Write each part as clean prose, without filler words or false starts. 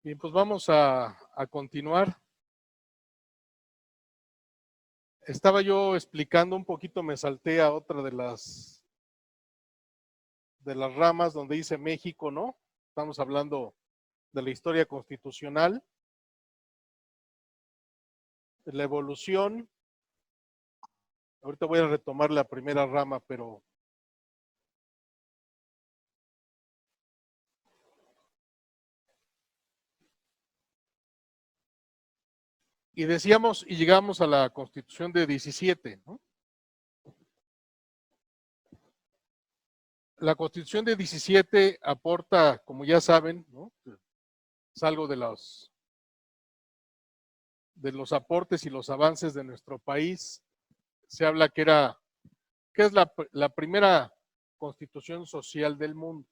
Bien, pues vamos a continuar. Estaba yo explicando un poquito, me salté a otra de las ramas donde dice México, ¿no? Estamos hablando de la historia constitucional, de la evolución. Ahorita voy a retomar la primera rama, pero y decíamos, y llegamos a la Constitución de 17, ¿no? La Constitución de 17 aporta, como ya saben, ¿no? Es algo de los aportes y los avances de nuestro país. Se habla que es la primera constitución social del mundo,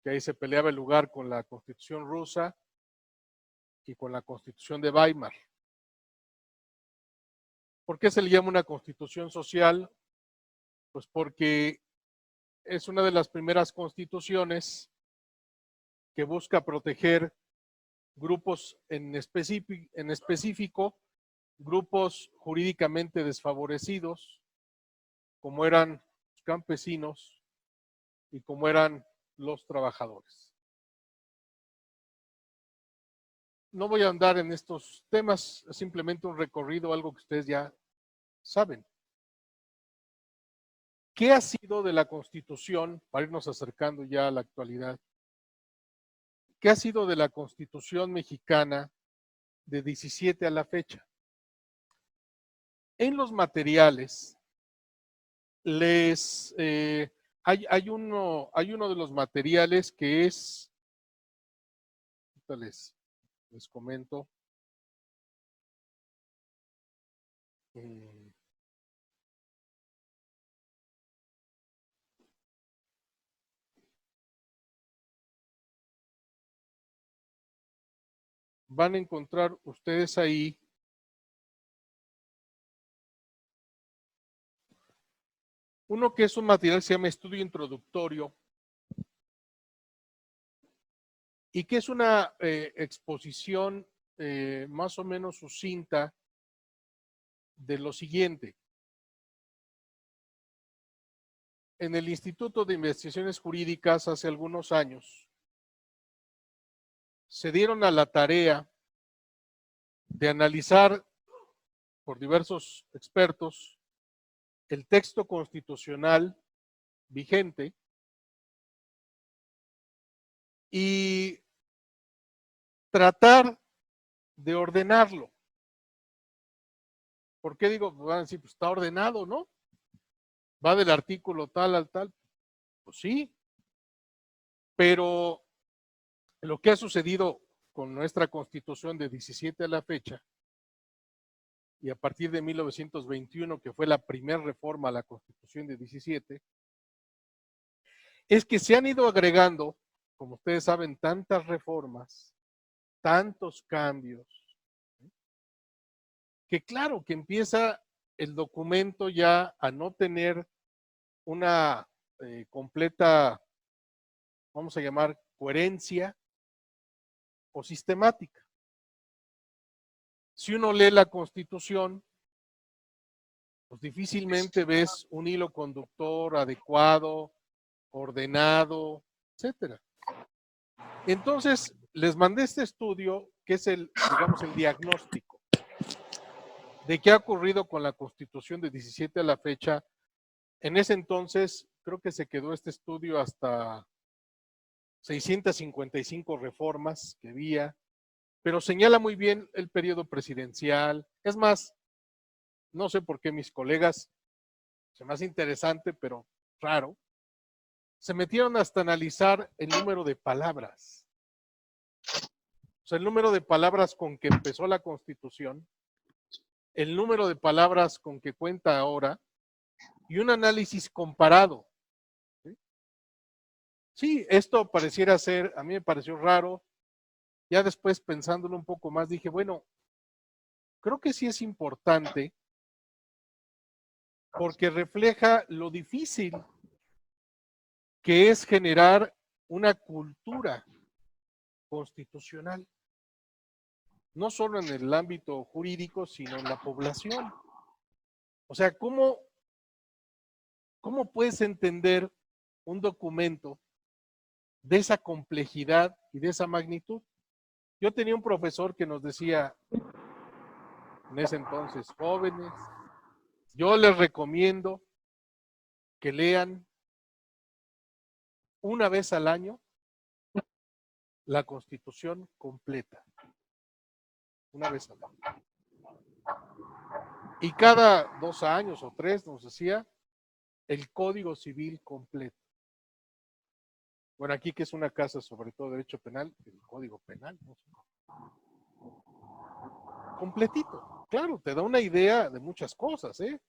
que ahí se peleaba el lugar con la Constitución rusa y con la Constitución de Weimar. ¿Por qué se le llama una constitución social? Pues porque es una de las primeras constituciones que busca proteger grupos en específico, grupos jurídicamente desfavorecidos, como eran los campesinos y como eran los trabajadores. No voy a andar en estos temas, es simplemente un recorrido, algo que ustedes ya saben. ¿Qué ha sido de la Constitución, para irnos acercando ya a la actualidad? ¿Qué ha sido de la Constitución mexicana de 17 a la fecha? En los materiales, hay uno de los materiales que es, les comento, van a encontrar ustedes ahí uno que es un material que se llama estudio introductorio y que es una exposición más o menos sucinta de lo siguiente. En el Instituto de Investigaciones Jurídicas hace algunos años se dieron a la tarea de analizar por diversos expertos el texto constitucional vigente y tratar de ordenarlo. ¿Por qué digo? Van a decir, pues está ordenado, ¿no? Va del artículo tal al tal. Pues sí, pero lo que ha sucedido con nuestra Constitución de 17 a la fecha, y a partir de 1921, que fue la primera reforma a la Constitución de 17, es que se han ido agregando, como ustedes saben, tantas reformas, tantos cambios, que claro, que empieza el documento ya a no tener una completa, vamos a llamar, coherencia o sistemática. Si uno lee la Constitución, pues difícilmente ves un hilo conductor adecuado, ordenado, etcétera. Entonces, les mandé este estudio que es digamos, el diagnóstico de qué ha ocurrido con la Constitución de 17 a la fecha. En ese entonces, creo que se quedó este estudio hasta 655 reformas que había, pero señala muy bien el periodo presidencial. Es más, no sé por qué mis colegas, se me hace interesante, pero raro, se metieron hasta analizar el número de palabras. O sea, el número de palabras con que empezó la Constitución, el número de palabras con que cuenta ahora y un análisis comparado. Sí, esto pareciera ser, a mí me pareció raro. Ya después pensándolo un poco más, dije, bueno, creo que sí es importante porque refleja lo difícil que es generar una cultura constitucional. No solo en el ámbito jurídico, sino en la población. O sea, ¿cómo puedes entender un documento de esa complejidad y de esa magnitud? Yo tenía un profesor que nos decía, en ese entonces, jóvenes, yo les recomiendo que lean una vez al año la Constitución completa. Una vez al año. Y cada 2 años o 3 nos decía el Código Civil completo. Bueno, aquí que es una casa sobre todo derecho penal, el Código Penal, no sé. Completito. Claro, te da una idea de muchas cosas, ¿eh?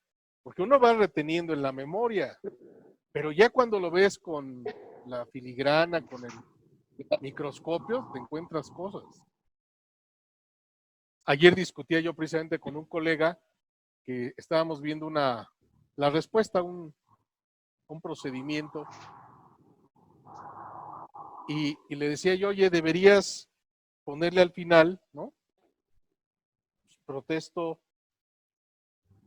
Porque uno va reteniendo en la memoria, pero ya cuando lo ves con la filigrana, con el microscopio, te encuentras cosas. Ayer discutía yo precisamente con un colega que estábamos viendo la respuesta a un procedimiento y le decía yo, oye, deberías ponerle al final, ¿no? Protesto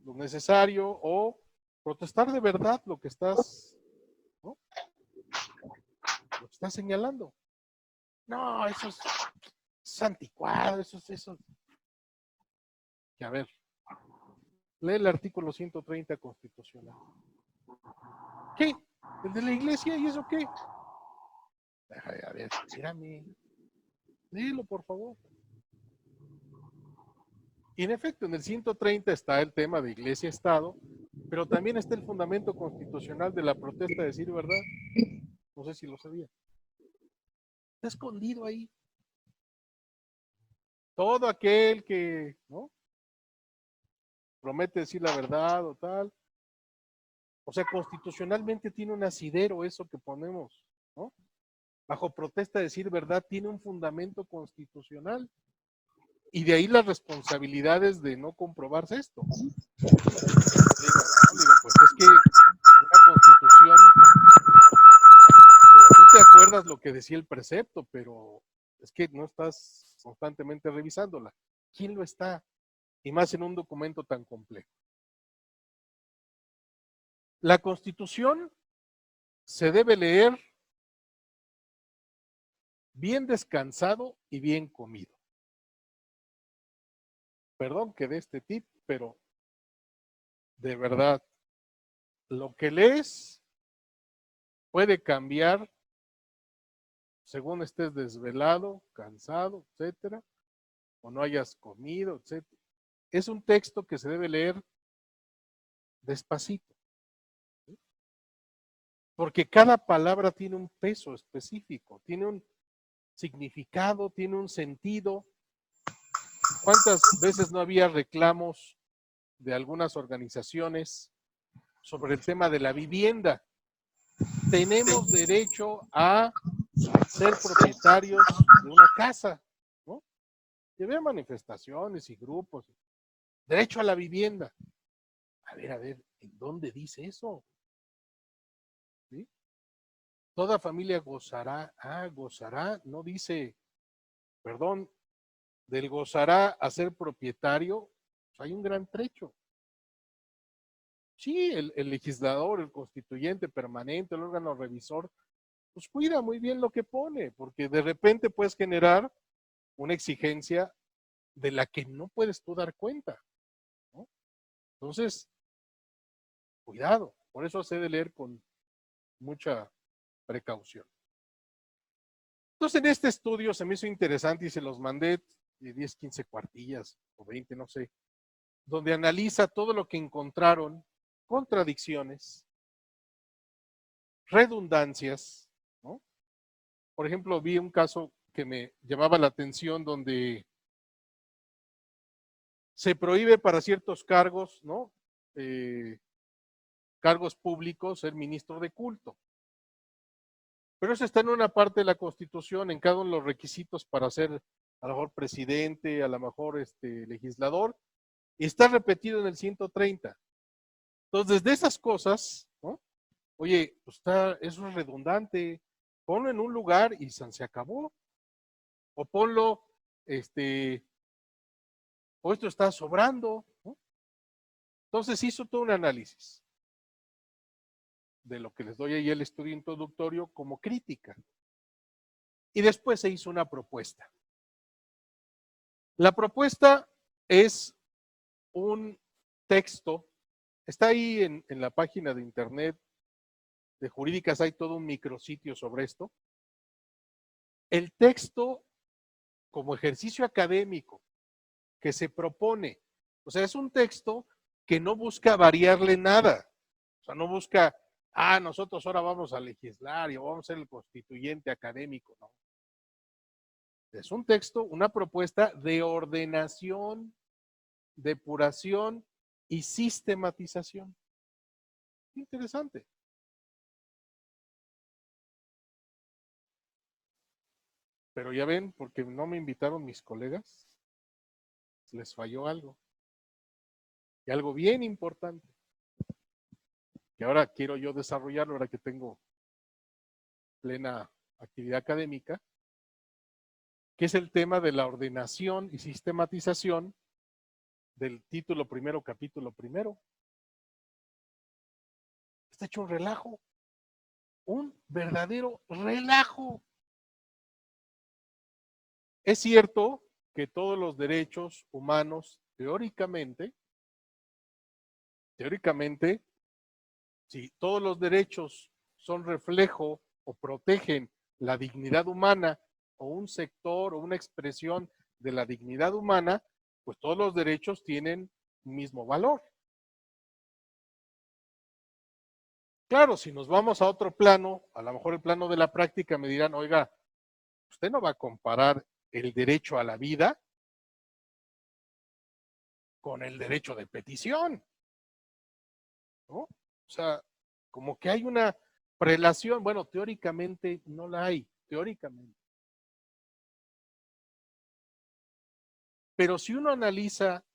lo necesario o protestar de verdad lo que estás, ¿no? Lo que estás señalando. No, eso es anticuado, eso. Y a ver, lee el artículo 130 constitucional. ¿Qué? ¿El de la iglesia? ¿Y eso qué? A ver, espérame. Léelo, por favor. Y en efecto, en el 130 está el tema de iglesia-estado, pero también está el fundamento constitucional de la protesta de decir verdad. No sé si lo sabía. Está escondido ahí. Todo aquel que, ¿no?, promete decir la verdad o tal. O sea, constitucionalmente tiene un asidero eso que ponemos, ¿no? Bajo protesta de decir verdad tiene un fundamento constitucional. Y de ahí las responsabilidades de no comprobarse esto. Digo, pues es que una constitución, tú te acuerdas lo que decía el precepto, pero es que no estás constantemente revisándola. ¿Quién lo está? Y más en un documento tan complejo. La Constitución se debe leer bien descansado y bien comido. Perdón que dé este tip, pero de verdad, lo que lees puede cambiar según estés desvelado, cansado, etcétera, o no hayas comido, etcétera. Es un texto que se debe leer despacito, ¿sí? Porque cada palabra tiene un peso específico, tiene un significado, tiene un sentido. ¿Cuántas veces no había reclamos de algunas organizaciones sobre el tema de la vivienda? Tenemos derecho a ser propietarios de una casa, ¿no? Y había manifestaciones y grupos. Derecho a la vivienda. A ver, ¿en dónde dice eso? ¿Sí? Toda familia gozará. Gozará, no dice, perdón, del gozará a ser propietario, pues hay un gran trecho. Sí, el legislador, el constituyente permanente, el órgano revisor, pues cuida muy bien lo que pone, porque de repente puedes generar una exigencia de la que no puedes tú dar cuenta, ¿no? Entonces, cuidado, por eso se debe leer con mucha precaución. Entonces, en este estudio se me hizo interesante y se los mandé de 10, 15 cuartillas o 20, no sé, donde analiza todo lo que encontraron, contradicciones, redundancias, ¿no? Por ejemplo, vi un caso que me llamaba la atención donde se prohíbe para ciertos cargos, ¿no? Cargos públicos, ser ministro de culto. Pero eso está en una parte de la Constitución, en cada uno de los requisitos para ser a lo mejor presidente, a lo mejor legislador, y está repetido en el 130. Entonces, de esas cosas, ¿no? Oye, pues eso es redundante, ponlo en un lugar y se acabó. o ponlo, o esto está sobrando, ¿no? Entonces hizo todo un análisis de lo que les doy ahí el estudio introductorio como crítica. Y después se hizo una propuesta. La propuesta es un texto, está ahí en la página de internet de Jurídicas, hay todo un micrositio sobre esto. El texto como ejercicio académico que se propone, o sea, es un texto que no busca variarle nada, o sea, no busca, nosotros ahora vamos a legislar y vamos a ser el constituyente académico, no. Es un texto, una propuesta de ordenación, depuración y sistematización. Interesante. Pero ya ven, porque no me invitaron mis colegas, les falló algo. Y algo bien importante, que ahora quiero yo desarrollarlo, ahora que tengo plena actividad académica, que es el tema de la ordenación y sistematización del título primero, capítulo primero. Está hecho un verdadero relajo. Es cierto que todos los derechos humanos, teóricamente, si todos los derechos son reflejo o protegen la dignidad humana o un sector o una expresión de la dignidad humana, pues todos los derechos tienen mismo valor. Claro, si nos vamos a otro plano, a lo mejor el plano de la práctica, me dirán, oiga, usted no va a comparar el derecho a la vida con el derecho de petición, ¿no? O sea, como que hay una prelación, bueno, teóricamente no la hay, teóricamente. Pero si uno analiza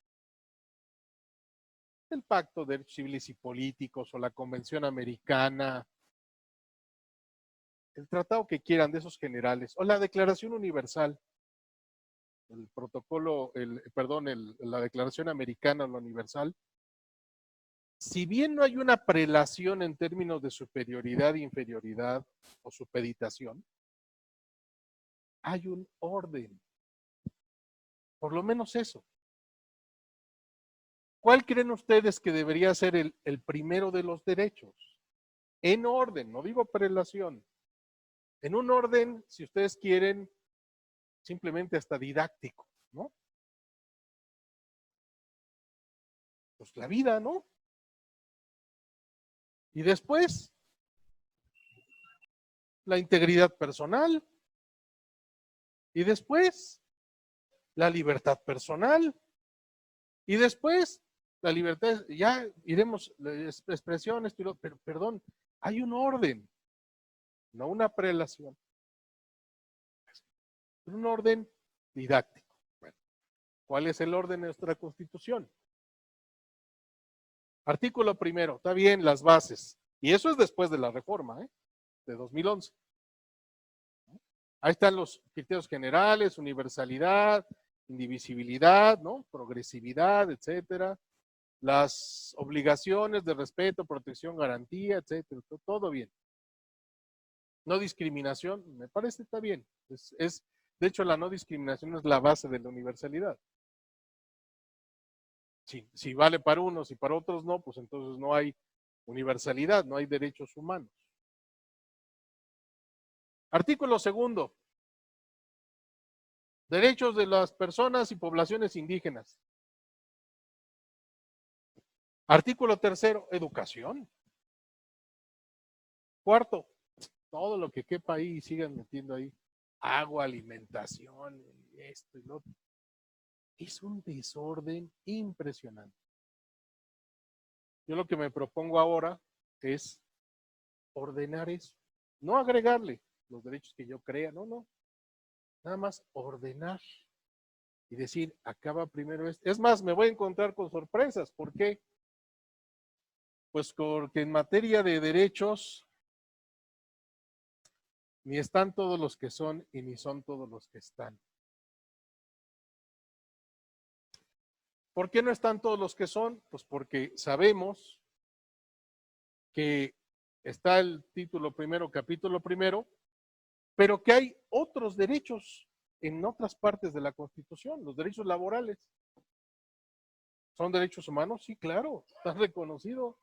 el Pacto de Derechos Civiles y Políticos o la Convención Americana, el tratado que quieran de esos generales, o la Declaración Universal, el protocolo, la Declaración Americana o la Universal, si bien no hay una prelación en términos de superioridad, inferioridad o supeditación, hay un orden, por lo menos eso. ¿Cuál creen ustedes que debería ser el primero de los derechos? En orden, no digo prelación. En un orden, si ustedes quieren, simplemente hasta didáctico, ¿no? Pues la vida, ¿no? Y después, la integridad personal. Y después, la libertad personal. Y después, la libertad, ya iremos, la expresión, pero perdón, hay un orden, no una prelación. Un orden didáctico. Bueno, ¿cuál es el orden de nuestra Constitución? Artículo primero, está bien, las bases. Y eso es después de la reforma, de 2011. Ahí están los criterios generales, universalidad, indivisibilidad, ¿no? Progresividad, etcétera. Las obligaciones de respeto, protección, garantía, etcétera. Todo bien. No discriminación, me parece está bien. De hecho, la no discriminación es la base de la universalidad. Si vale para unos y para otros no, pues entonces no hay universalidad, no hay derechos humanos. Artículo segundo. Derechos de las personas y poblaciones indígenas. Artículo tercero, educación. Cuarto, todo lo que quepa ahí y sigan metiendo ahí. Agua, alimentación, esto y lo otro. Es un desorden impresionante. Yo lo que me propongo ahora es ordenar eso. No agregarle los derechos que yo crea, no. Nada más ordenar y decir, acaba primero este. Es más, me voy a encontrar con sorpresas. ¿Por qué? Pues porque en materia de derechos, ni están todos los que son y ni son todos los que están. ¿Por qué no están todos los que son? Pues porque sabemos que está el título primero, capítulo primero, pero que hay otros derechos en otras partes de la Constitución, los derechos laborales. ¿Son derechos humanos? Sí, claro, está reconocido.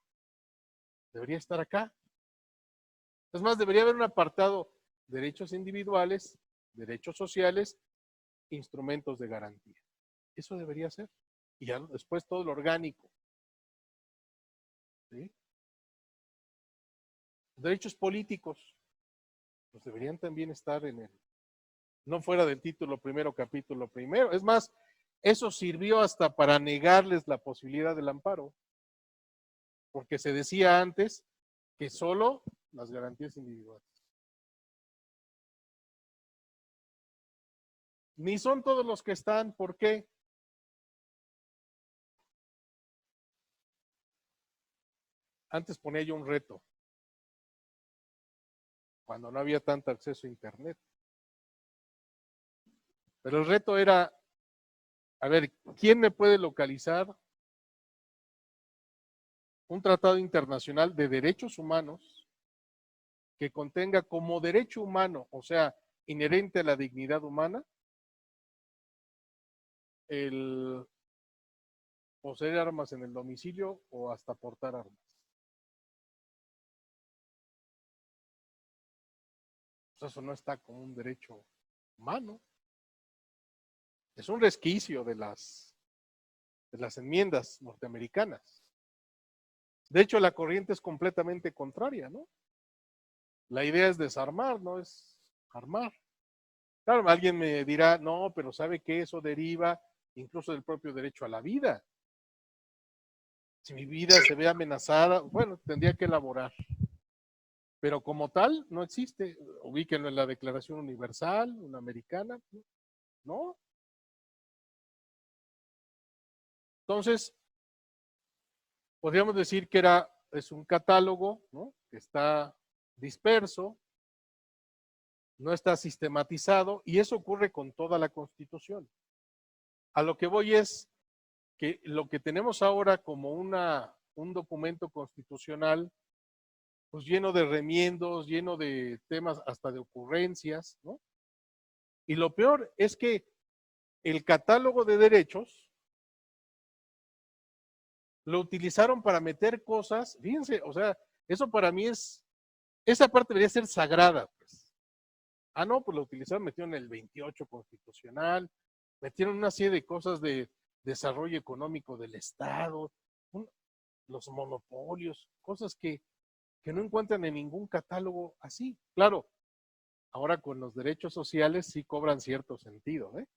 Debería estar acá. Es más, debería haber un apartado, derechos individuales, derechos sociales, instrumentos de garantía. Eso debería ser. Y ya después todo lo orgánico. ¿Sí? Derechos políticos, pues deberían también estar en el, no fuera del título primero, capítulo primero. Es más, eso sirvió hasta para negarles la posibilidad del amparo, porque se decía antes que solo las garantías individuales. Ni son todos los que están, ¿por qué? Antes ponía yo un reto, cuando no había tanto acceso a Internet. Pero el reto era, a ver, ¿quién me puede localizar un tratado internacional de derechos humanos que contenga como derecho humano, o sea, inherente a la dignidad humana, el poseer armas en el domicilio o hasta portar armas? Pues eso no está como un derecho humano. Es un resquicio de las enmiendas norteamericanas. De hecho, la corriente es completamente contraria, ¿no? La idea es desarmar, no es armar. Claro, alguien me dirá, no, pero ¿sabe qué? Eso deriva incluso del propio derecho a la vida. Si mi vida se ve amenazada, bueno, tendría que elaborar. Pero como tal, no existe. Ubíquenlo en la Declaración Universal, una americana, ¿no? Entonces, podríamos decir que es un catálogo, ¿no? Que está disperso, no está sistematizado, y eso ocurre con toda la Constitución. A lo que voy es que lo que tenemos ahora como un documento constitucional, pues lleno de remiendos, lleno de temas, hasta de ocurrencias, ¿no? Y lo peor es que el catálogo de derechos lo utilizaron para meter cosas, fíjense, o sea, eso para mí esa parte debería ser sagrada, pues. Ah, no, pues lo utilizaron, metieron el 28 constitucional, metieron una serie de cosas de desarrollo económico del Estado, los monopolios, cosas que no encuentran en ningún catálogo así. Claro, ahora con los derechos sociales sí cobran cierto sentido, ¿eh?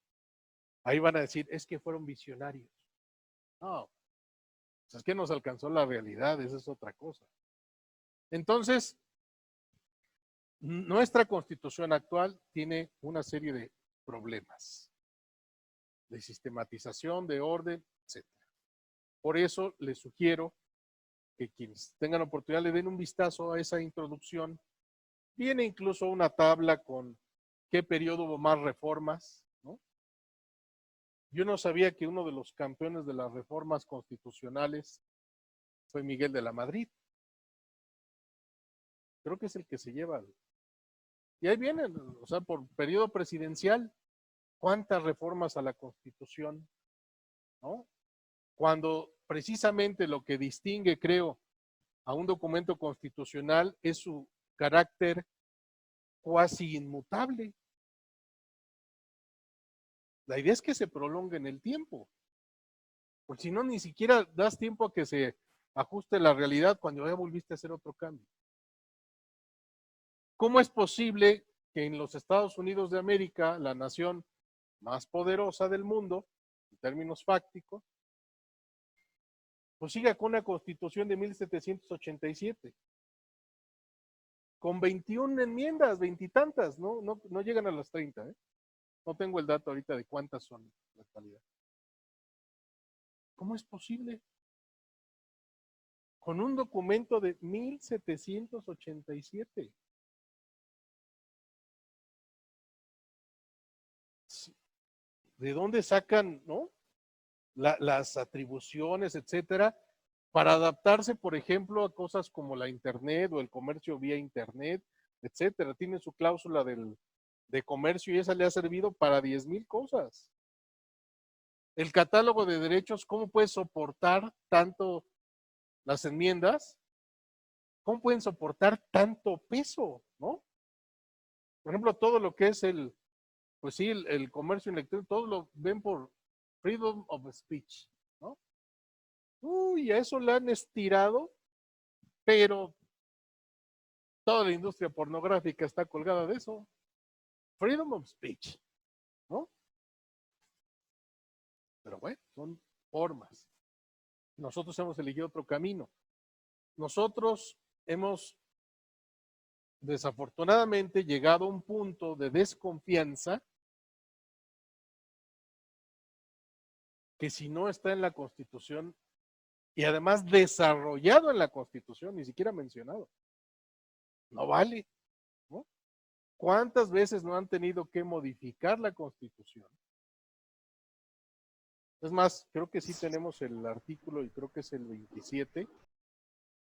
Ahí van a decir, es que fueron visionarios. No, pues es que nos alcanzó la realidad, esa es otra cosa. Entonces, nuestra constitución actual tiene una serie de problemas de sistematización, de orden, etcétera. Por eso les sugiero que quienes tengan oportunidad le den un vistazo a esa introducción. Viene incluso una tabla con qué periodo hubo más reformas, ¿no? Yo no sabía que uno de los campeones de las reformas constitucionales fue Miguel de la Madrid. Creo que es el que se lleva. Y ahí vienen, o sea, por periodo presidencial, ¿cuántas reformas a la Constitución, ¿no? Cuando precisamente lo que distingue, creo, a un documento constitucional es su carácter cuasi inmutable. La idea es que se prolongue en el tiempo, porque si no, ni siquiera das tiempo a que se ajuste la realidad cuando ya volviste a hacer otro cambio. ¿Cómo es posible que en los Estados Unidos de América, la nación más poderosa del mundo, en términos fácticos, pues siga con una constitución de 1787, con 21 enmiendas, veintitantas, no llegan a las 30, ¿eh? No tengo el dato ahorita de cuántas son en la actualidad. ¿Cómo es posible? Con un documento de 1787. ¿De dónde sacan, no? las atribuciones, etcétera, para adaptarse, por ejemplo, a cosas como la Internet o el comercio vía Internet, etcétera. Tiene su cláusula de comercio y esa le ha servido para 10,000 cosas. El catálogo de derechos, ¿cómo puede soportar tanto las enmiendas? ¿Cómo pueden soportar tanto peso? ¿No? Por ejemplo, todo lo que es pues sí, el comercio electrónico, todo lo ven por freedom of speech, ¿no? Uy, a eso le han estirado, pero toda la industria pornográfica está colgada de eso. Freedom of speech, ¿no? Pero bueno, son formas. Nosotros hemos elegido otro camino. Nosotros hemos desafortunadamente llegado a un punto de desconfianza que si no está en la Constitución y además desarrollado en la Constitución, ni siquiera mencionado, no vale, ¿no? ¿Cuántas veces no han tenido que modificar la Constitución? Es más, creo que sí tenemos el artículo y creo que es el 27,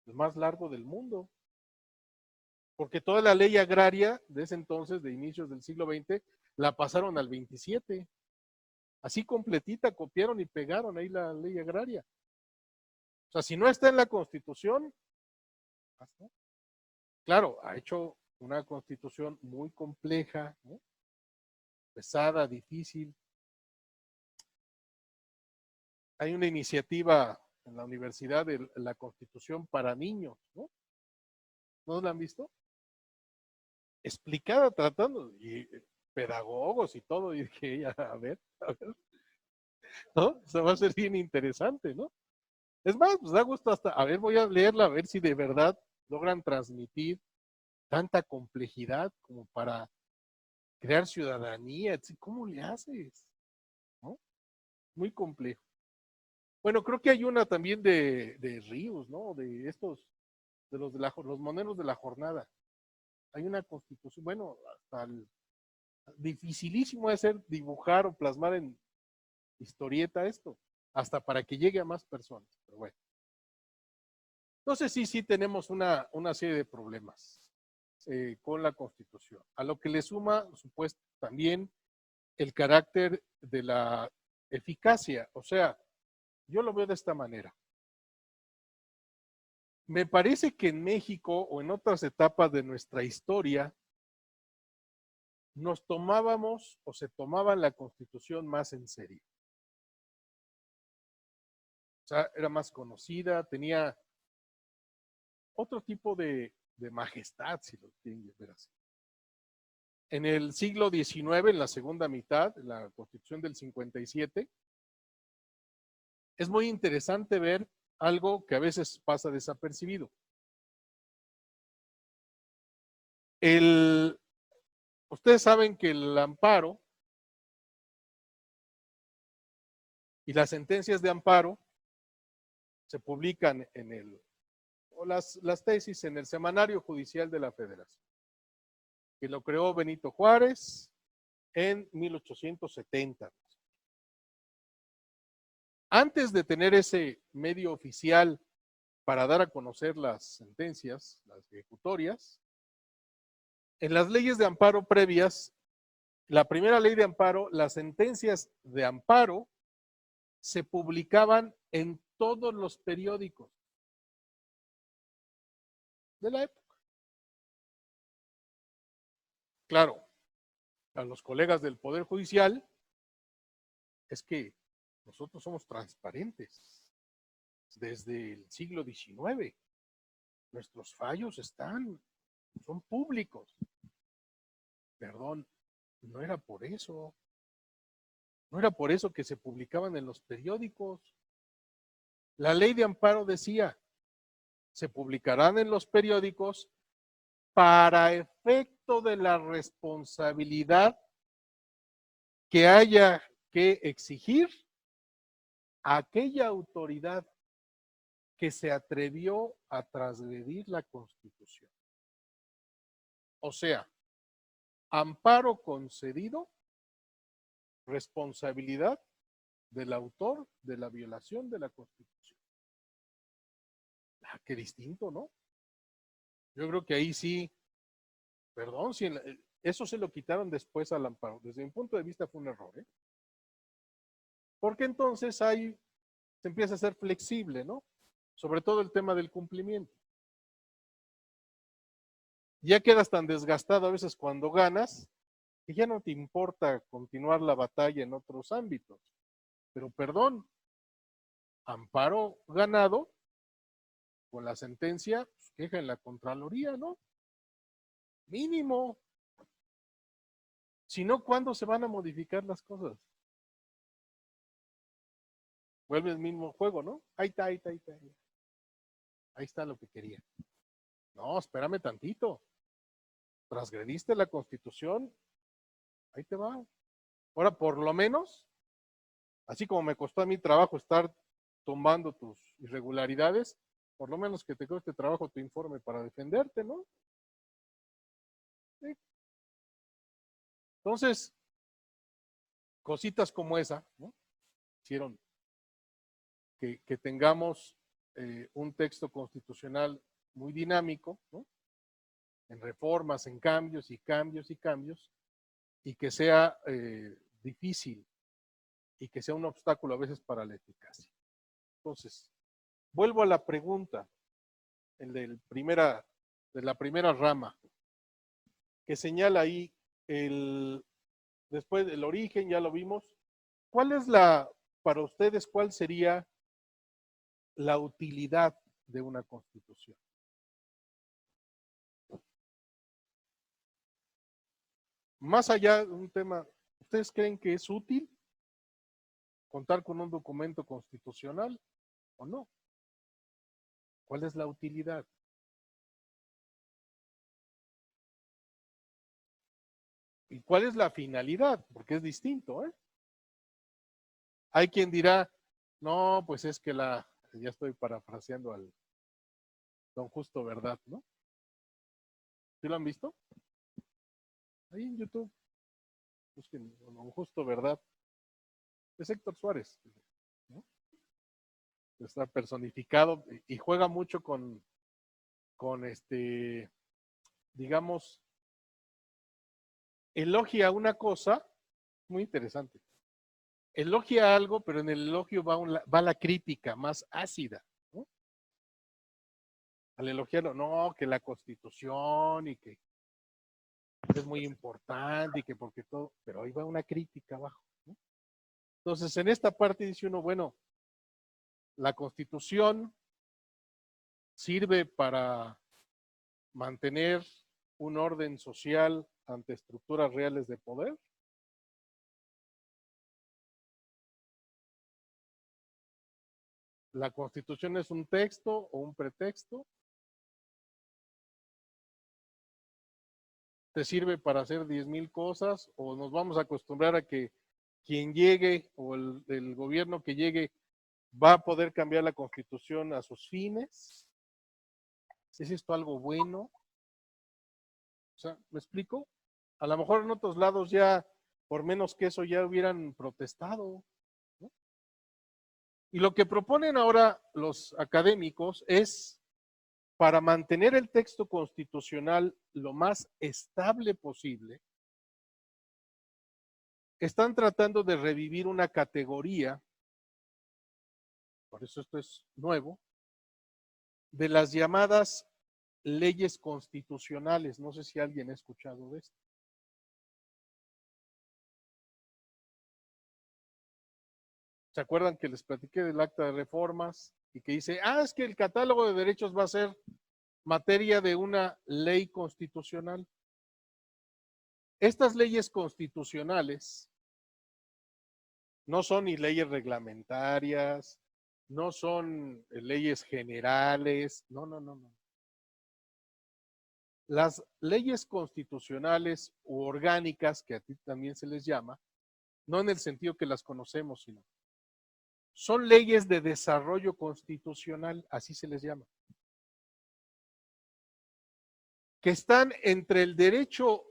el más largo del mundo, porque toda la ley agraria de ese entonces, de inicios del siglo XX, la pasaron al 27. Así completita, copiaron y pegaron ahí la ley agraria. O sea, si no está en la Constitución, claro, ha hecho una Constitución muy compleja, ¿no? Pesada, difícil. Hay una iniciativa en la universidad de la Constitución para niños, ¿no? ¿No la han visto? Explicada, tratando, y pedagogos y todo, y dije, a ver, ¿no? Eso va a ser bien interesante, ¿no? Es más, pues da gusto hasta, a ver, voy a leerla, a ver si de verdad logran transmitir tanta complejidad como para crear ciudadanía. ¿Cómo le haces? ¿No? Muy complejo. Bueno, creo que hay una también de Ríos, ¿no? De estos, de los moneros de la jornada. Hay una constitución, bueno, hasta dificilísimo de hacer, dibujar o plasmar en historieta esto, hasta para que llegue a más personas. Pero bueno. Entonces sí tenemos una serie de problemas con la Constitución, a lo que le suma, supuesto, también el carácter de la eficacia. O sea, yo lo veo de esta manera. Me parece que en México o en otras etapas de nuestra historia nos tomábamos o se tomaban la Constitución más en serio. O sea, era más conocida, tenía otro tipo de majestad, si lo quieren ver así. En el siglo XIX, en la segunda mitad, la Constitución del 57, es muy interesante ver algo que a veces pasa desapercibido. Ustedes saben que el amparo y las sentencias de amparo se publican o las tesis en el Semanario Judicial de la Federación, que lo creó Benito Juárez en 1870. Antes de tener ese medio oficial para dar a conocer las sentencias, las ejecutorias, en las leyes de amparo previas, la primera ley de amparo, las sentencias de amparo se publicaban en todos los periódicos de la época. Claro, a los colegas del Poder Judicial, es que nosotros somos transparentes desde el siglo XIX. Nuestros fallos son públicos. Perdón, no era por eso. No era por eso que se publicaban en los periódicos. La ley de amparo decía, se publicarán en los periódicos para efecto de la responsabilidad que haya que exigir a aquella autoridad que se atrevió a transgredir la Constitución. O sea, amparo concedido, responsabilidad del autor de la violación de la Constitución. Ah, qué distinto, ¿no? Yo creo que ahí sí, perdón, si eso se lo quitaron después al amparo. Desde mi punto de vista fue un error, ¿eh? Porque entonces ahí se empieza a ser flexible, ¿no? Sobre todo el tema del cumplimiento. Ya quedas tan desgastado a veces cuando ganas que ya no te importa continuar la batalla en otros ámbitos. Pero perdón, amparo ganado, con la sentencia, pues, queja en la Contraloría, ¿no? Mínimo. Si no, ¿cuándo se van a modificar las cosas? Vuelve el mismo juego, ¿no? Ahí está, ahí está, ahí está. Ahí está lo que quería. No, espérame tantito. Transgrediste la Constitución, ahí te va. Ahora, por lo menos, así como me costó a mi trabajo estar tumbando tus irregularidades, por lo menos que te cueste trabajo tu informe para defenderte, ¿no? Sí. Entonces, cositas como esa, ¿no? Hicieron que tengamos un texto constitucional muy dinámico, ¿no? En reformas, en cambios y cambios y cambios, y que sea difícil y que sea un obstáculo a veces para la eficacia. Entonces, vuelvo a la pregunta, el de la primera rama, que señala ahí después del origen, ya lo vimos. ¿Cuál es para ustedes, cuál sería la utilidad de una constitución? Más allá de un tema, ¿ustedes creen que es útil contar con un documento constitucional o no? ¿Cuál es la utilidad? ¿Y cuál es la finalidad? Porque es distinto, ¿eh? Hay quien dirá, no, pues es que ya estoy parafraseando al don Justo Verdad, ¿no? ¿Sí lo han visto? Ahí en YouTube, busquen don Justo Verdad. Es Héctor Suárez, ¿no? Está personificado y juega mucho con digamos, elogia una cosa muy interesante. Elogia algo, pero en el elogio va la crítica más ácida, ¿no? Al elogiarlo, no, que la Constitución y que es muy importante y que porque todo, pero ahí va una crítica abajo, ¿no? Entonces, en esta parte dice uno, bueno, la Constitución sirve para mantener un orden social ante estructuras reales de poder. La Constitución es un texto o un pretexto. Te sirve para hacer 10,000 cosas o nos vamos a acostumbrar a que quien llegue o el gobierno que llegue va a poder cambiar la Constitución a sus fines. ¿Es esto algo bueno? O sea, ¿me explico? A lo mejor en otros lados ya, por menos que eso, ya hubieran protestado, ¿no? Y lo que proponen ahora los académicos es, para mantener el texto constitucional lo más estable posible, están tratando de revivir una categoría, por eso esto es nuevo, de las llamadas leyes constitucionales. No sé si alguien ha escuchado de esto. ¿Se acuerdan que les platiqué del acta de reformas y que dice, es que el catálogo de derechos va a ser materia de una ley constitucional? Estas leyes constitucionales no son ni leyes reglamentarias, no son leyes generales, no, no, no, no. Las leyes constitucionales u orgánicas, que a ti también se les llama, no en el sentido que las conocemos, sino son leyes de desarrollo constitucional, así se les llama, que están entre el derecho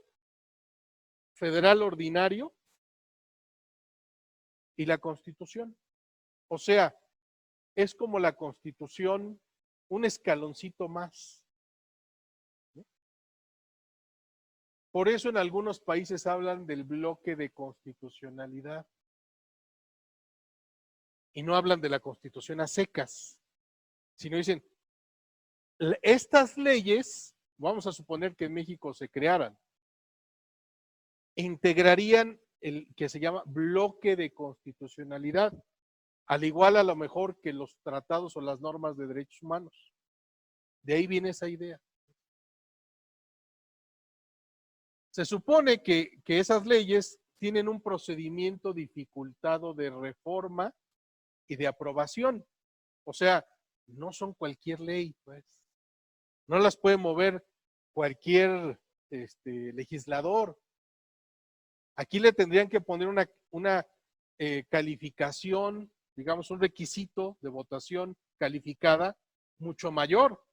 federal ordinario y la Constitución. O sea, es como la Constitución un escaloncito más. Por eso en algunos países hablan del bloque de constitucionalidad y no hablan de la Constitución a secas, sino dicen, estas leyes, vamos a suponer que en México se crearan, integrarían el que se llama bloque de constitucionalidad, al igual a lo mejor que los tratados o las normas de derechos humanos. De ahí viene esa idea. Se supone que esas leyes tienen un procedimiento dificultado de reforma y de aprobación. O sea, no son cualquier ley, pues. No las puede mover cualquier legislador. Aquí le tendrían que poner una calificación, digamos, un requisito de votación calificada mucho mayor,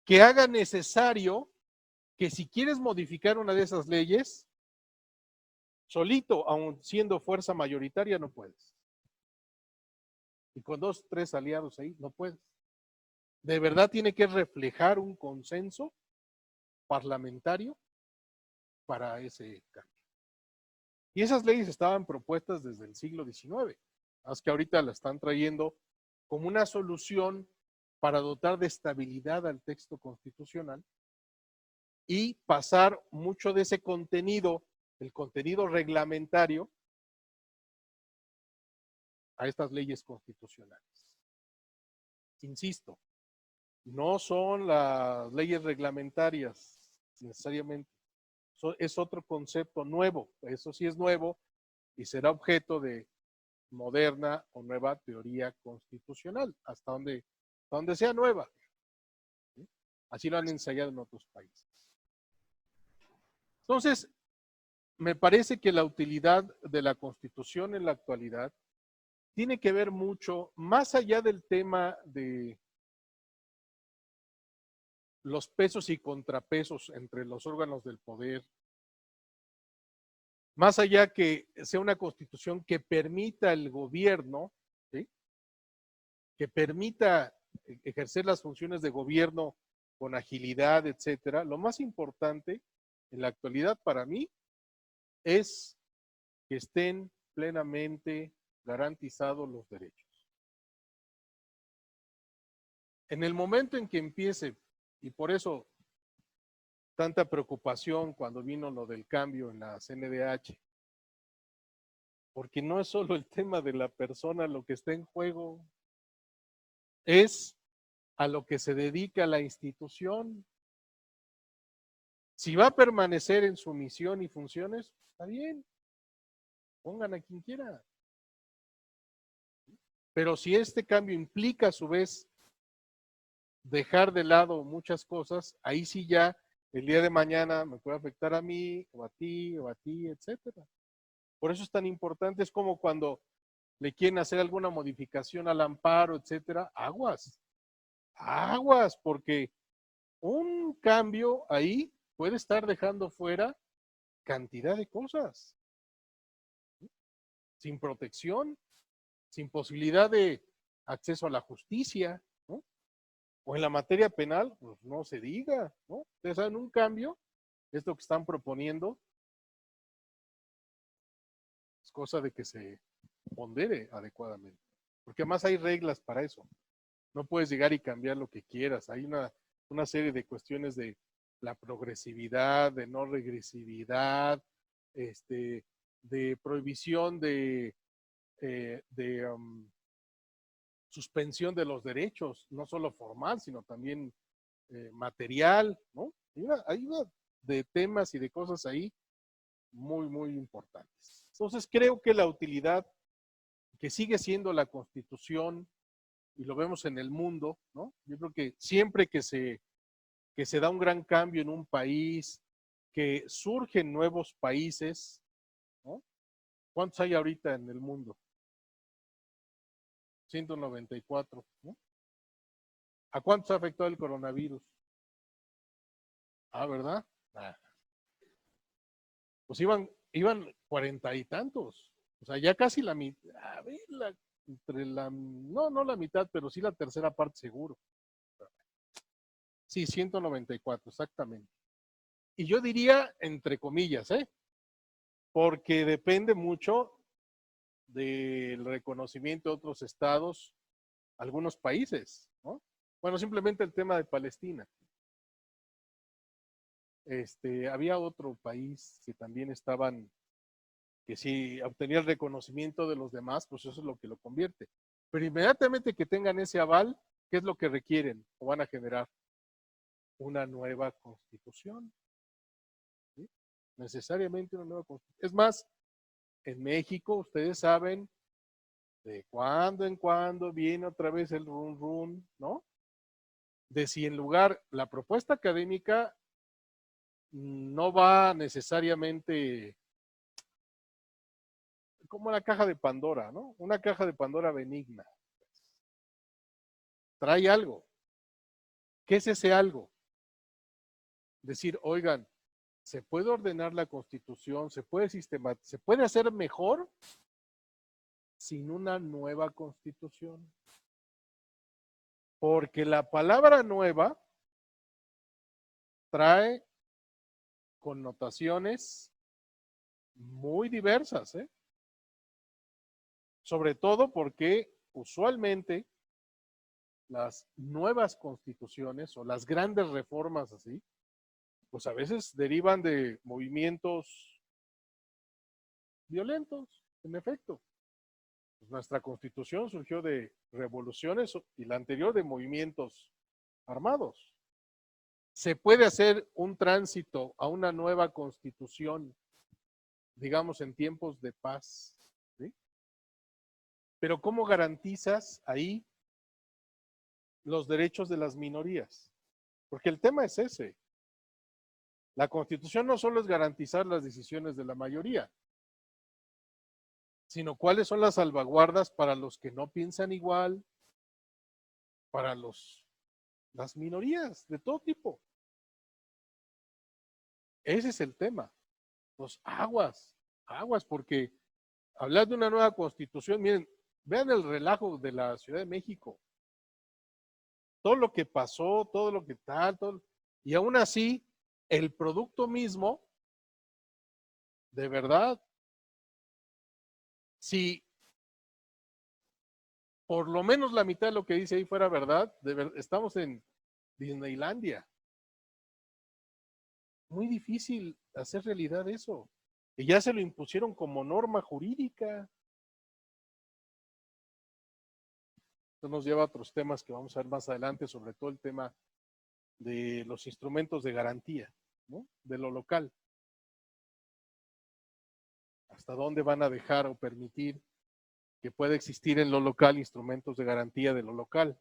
que haga necesario que si quieres modificar una de esas leyes, solito, aun siendo fuerza mayoritaria, no puedes. Y con 2, 3 aliados ahí, no puedes. De verdad tiene que reflejar un consenso parlamentario para ese cambio. Y esas leyes estaban propuestas desde el siglo XIX, hasta que ahorita la están trayendo como una solución para dotar de estabilidad al texto constitucional y pasar mucho de ese contenido, el contenido reglamentario, a estas leyes constitucionales. Insisto, no son las leyes reglamentarias necesariamente, es otro concepto nuevo, eso sí es nuevo y será objeto de moderna o nueva teoría constitucional, hasta donde sea nueva. ¿Sí? Así lo han ensayado en otros países. Entonces, me parece que la utilidad de la Constitución en la actualidad tiene que ver mucho, más allá del tema de los pesos y contrapesos entre los órganos del poder, más allá que sea una Constitución que permita al gobierno, ¿sí?, que permita ejercer las funciones de gobierno con agilidad, etcétera, lo más importante en la actualidad para mí es que estén plenamente garantizados los derechos. En el momento en que empiece, y por eso tanta preocupación cuando vino lo del cambio en la CNDH, porque no es solo el tema de la persona lo que está en juego, es a lo que se dedica la institución. Si va a permanecer en su misión y funciones, está bien, pongan a quien quiera. Pero si este cambio implica a su vez dejar de lado muchas cosas, ahí sí ya el día de mañana me puede afectar a mí, o a ti, etcétera. Por eso es tan importante, es como cuando le quieren hacer alguna modificación al amparo, etcétera, aguas, porque un cambio ahí puede estar dejando fuera cantidad de cosas, sin protección, sin posibilidad de acceso a la justicia, ¿no? O en la materia penal, pues no se diga, ¿no? Ustedes saben, un cambio, esto que están proponiendo, es cosa de que se pondere adecuadamente, porque además hay reglas para eso. No puedes llegar y cambiar lo que quieras. Hay una serie de cuestiones de la progresividad, de no regresividad, de prohibición de suspensión de los derechos, no solo formal, sino también material, ¿no? Hay una de temas y de cosas ahí muy, muy importantes. Entonces creo que la utilidad que sigue siendo la Constitución, y lo vemos en el mundo, ¿no? Yo creo que siempre que se da un gran cambio en un país, que surgen nuevos países, ¿no? ¿Cuántos hay ahorita en el mundo? 194, ¿no? ¿A cuántos ha afectado el coronavirus? Ah, ¿verdad? Ah. Pues iban iban 40 y tantos. O sea, ya casi la mitad, no la mitad, pero sí la tercera parte seguro. Sí, 194, exactamente. Y yo diría, entre comillas, porque depende mucho del reconocimiento de otros estados, algunos países, ¿no? Bueno, simplemente el tema de Palestina. Había otro país que también estaban, que si obtenía el reconocimiento de los demás, pues eso es lo que lo convierte. Pero inmediatamente que tengan ese aval, ¿qué es lo que requieren o van a generar? Una nueva constitución. ¿Sí? Necesariamente una nueva constitución. Es más, en México, ustedes saben, de cuando en cuando viene otra vez el run run, ¿no? De si en lugar, la propuesta académica no va necesariamente como la caja de Pandora, ¿no? Una caja de Pandora benigna. Trae algo. ¿Qué es ese algo? Decir, oigan, se puede ordenar la constitución, se puede sistematizar, se puede hacer mejor sin una nueva constitución. Porque la palabra nueva trae connotaciones muy diversas, ¿eh? Sobre todo porque usualmente las nuevas constituciones o las grandes reformas así, pues a veces derivan de movimientos violentos, en efecto. Pues nuestra constitución surgió de revoluciones y la anterior de movimientos armados. Se puede hacer un tránsito a una nueva constitución, digamos, en tiempos de paz, ¿sí? Pero ¿cómo garantizas ahí los derechos de las minorías? Porque el tema es ese. La constitución no solo es garantizar las decisiones de la mayoría, sino cuáles son las salvaguardas para los que no piensan igual, para las minorías de todo tipo. Ese es el tema. Los aguas, porque hablar de una nueva constitución, miren, vean el relajo de la Ciudad de México. Todo lo que pasó, todo lo que tal, y aún así, el producto mismo, de verdad, si por lo menos la mitad de lo que dice ahí fuera verdad, estamos en Disneylandia. Muy difícil hacer realidad eso. Y ya se lo impusieron como norma jurídica. Esto nos lleva a otros temas que vamos a ver más adelante, sobre todo el tema de los instrumentos de garantía, ¿no? De lo local. ¿Hasta dónde van a dejar o permitir que pueda existir en lo local instrumentos de garantía de lo local,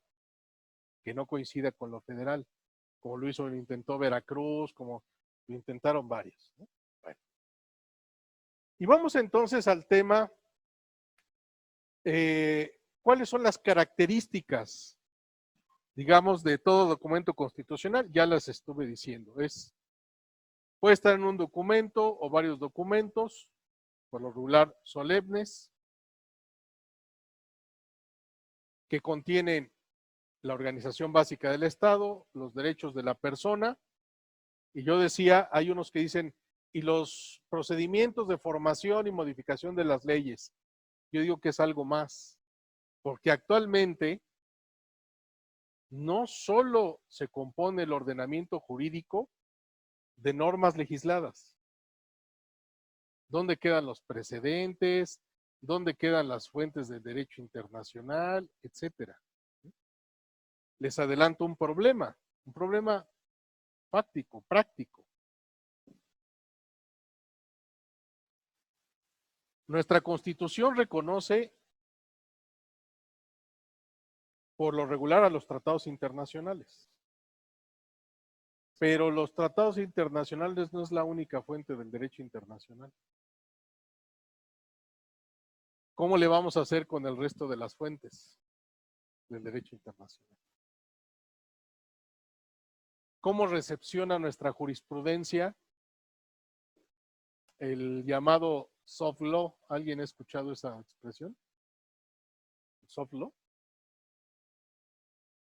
que no coincida con lo federal, como lo intentó Veracruz, como lo intentaron varios, ¿no? Bueno. Y vamos entonces al tema, ¿cuáles son las características, digamos, de todo documento constitucional? Ya las estuve diciendo. Puede estar en un documento o varios documentos, por lo regular solemnes, que contienen la organización básica del Estado, los derechos de la persona, y yo decía, hay unos que dicen, y los procedimientos de formación y modificación de las leyes. Yo digo que es algo más, porque actualmente no solo se compone el ordenamiento jurídico de normas legisladas. ¿Dónde quedan los precedentes? ¿Dónde quedan las fuentes del derecho internacional? Etcétera. Les adelanto un problema fáctico, práctico. Nuestra Constitución reconoce por lo regular a los tratados internacionales. Pero los tratados internacionales no es la única fuente del derecho internacional. ¿Cómo le vamos a hacer con el resto de las fuentes del derecho internacional? ¿Cómo recepciona nuestra jurisprudencia el llamado soft law. ¿Alguien ha escuchado esa expresión? Soft law.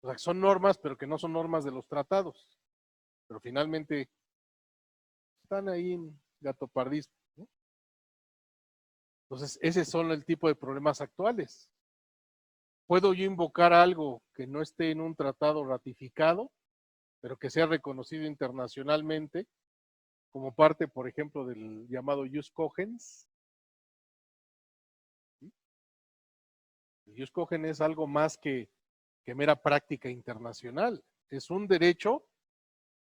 O sea, que son normas, pero que no son normas de los tratados. Pero finalmente están ahí en gatopardismo, ¿no? Entonces, ese son el tipo de problemas actuales. ¿Puedo yo invocar algo que no esté en un tratado ratificado, pero que sea reconocido internacionalmente como parte, por ejemplo, del llamado jus cogens? ¿Sí? El jus cogens es algo más que mera práctica internacional. Es un derecho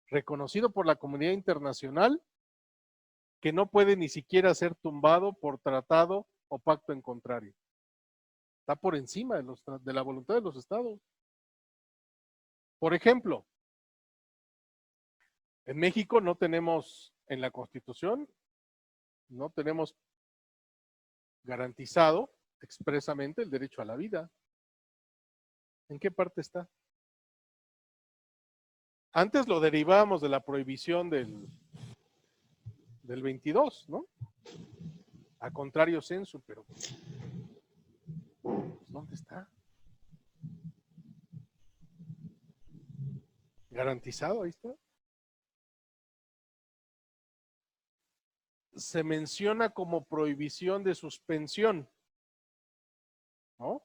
reconocido por la comunidad internacional que no puede ni siquiera ser tumbado por tratado o pacto en contrario. Está por encima de la voluntad de los estados. Por ejemplo, en México no tenemos, en la Constitución, no tenemos garantizado expresamente el derecho a la vida. ¿En qué parte está? Antes lo derivábamos de la prohibición del 22, ¿no? A contrario censo, pero ¿dónde está? Garantizado, ahí está. Se menciona como prohibición de suspensión, ¿no?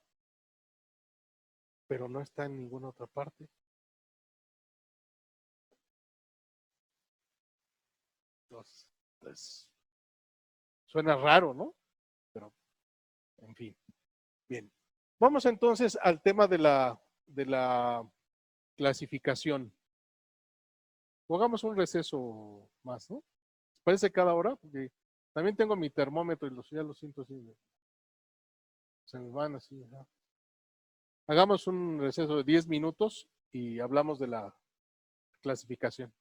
Pero no está en ninguna otra parte. Entonces, pues, suena raro, ¿no? Pero, en fin. Bien. Vamos entonces al tema de la clasificación. Pongamos un receso más, ¿no? Parece cada hora, porque también tengo mi termómetro y ya lo siento así. Se me van así. ¿No? Hagamos un receso de 10 minutos y hablamos de la clasificación.